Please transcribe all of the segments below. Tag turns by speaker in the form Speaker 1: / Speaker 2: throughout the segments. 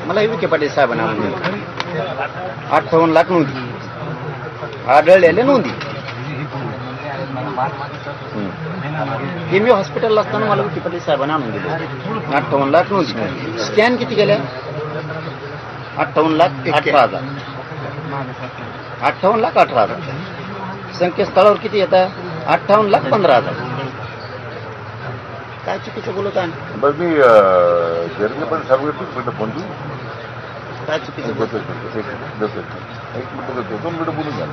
Speaker 1: मला विखे पाटील साहेबांना आणून दिलं. 58 लाख नोंदी आढळलेल्या नोंदी. मी हॉस्पिटलला असताना मला विखे पाटील साहेबांना आणून दिले. 58 लाख नोंदी. स्कॅन किती केल्या? 58,18,000. 58,18,000. संकेतस्थळावर किती येतात? 58,15,000. काय चुकीचं बोलत आहे?
Speaker 2: बरं मी जर्नी पण सर्व फोन तू
Speaker 1: काय चुकीचं बोलत?
Speaker 2: एक मिनिट देतो, 2 मिनिटं बोलून घ्या.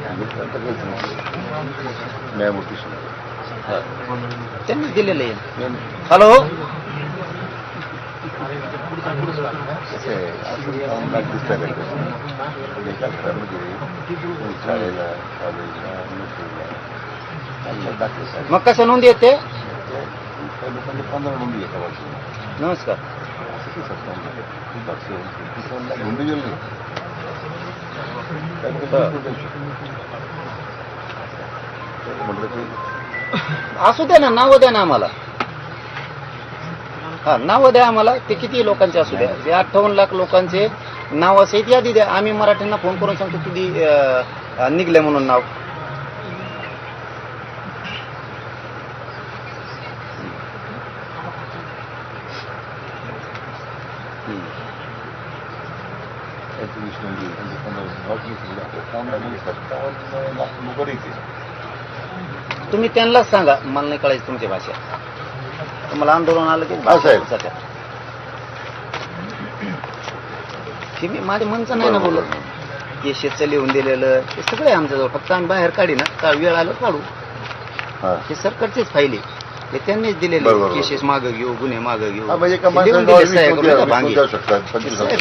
Speaker 2: न्यायमूर्ती
Speaker 1: त्यांनी दिलेलं आहे. हॅलो,
Speaker 2: शाळेला
Speaker 1: मग कसं नोंदी येते?
Speaker 2: लोकांनी 15 नोंदी एका वर्षी.
Speaker 1: नमस्कार.
Speaker 2: नोंदी गेली म्हटलं की
Speaker 1: असू द्या ना, नावं द्या ना आम्हाला. हा, नावं द्या आम्हाला. ते किती लोकांचे असू द्या. ते 58 लाख लोकांचे नाव सहित यादी द्या. आम्ही मराठ्यांना फोन करून सांगतो किती निघले म्हणून नाव. तुम्ही त्यांनाच सांगा, मला नाही कळायचं तुमची भाषा. तुम्हाला आंदोलन आलं की मी माझ्या मनचं नाही ना बोलत. हे शेतचं लिहून दिलेलं हे सगळे आमच्याजवळ. फक्त आम्ही बाहेर काढी ना, वेळ आलं काढू. हे सरकारचेच फायले हे त्यांनीच दिलेले. केसेस मागं घेऊ, गुन्हे मागं घेऊ,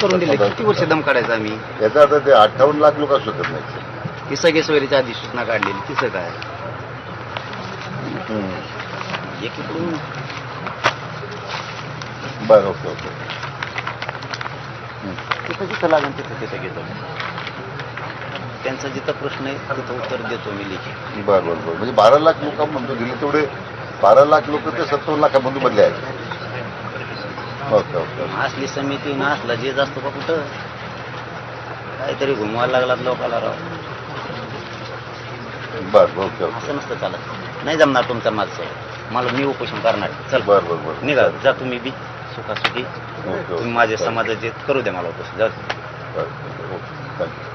Speaker 1: करून दिले. किती वर्ष दम काढायचं आम्ही?
Speaker 2: याचा अर्थ ते 58 लाख लोक असू शकत नाही.
Speaker 1: ही सगळे सोयरीच्या आधी सूचना काढलेली तिचं काय?
Speaker 2: बरं, ओके ओके.
Speaker 1: तिथं जिथं लागेल तिथं घेतो. त्यांचा जिथं प्रश्न आहे तिथं उत्तर देतो मी लिखी.
Speaker 2: बरं बरं बरं. म्हणजे 12 लाख लोक म्हणतो दिले तेवढे 12 लाख लोक ते 57 लाखामधून बदले आहेत. Okay okay.
Speaker 1: असली समिती ना असला जे जास्त का कुठं काहीतरी घुमवायला लागलात लोकाला राव.
Speaker 2: बरं ओके ओके.
Speaker 1: असं नसतं चालत. नाही जमणार तुमचं माझं. मला मी उपोषण करणार. चल
Speaker 2: बरं बरं बरं.
Speaker 1: निघा, जा तुम्ही बी सुखासुखी.
Speaker 2: ओके
Speaker 1: तुम्ही माझ्या समाजाचे करू द्या मला उपोषण. जा.
Speaker 2: बरं ओके. थँक्यू.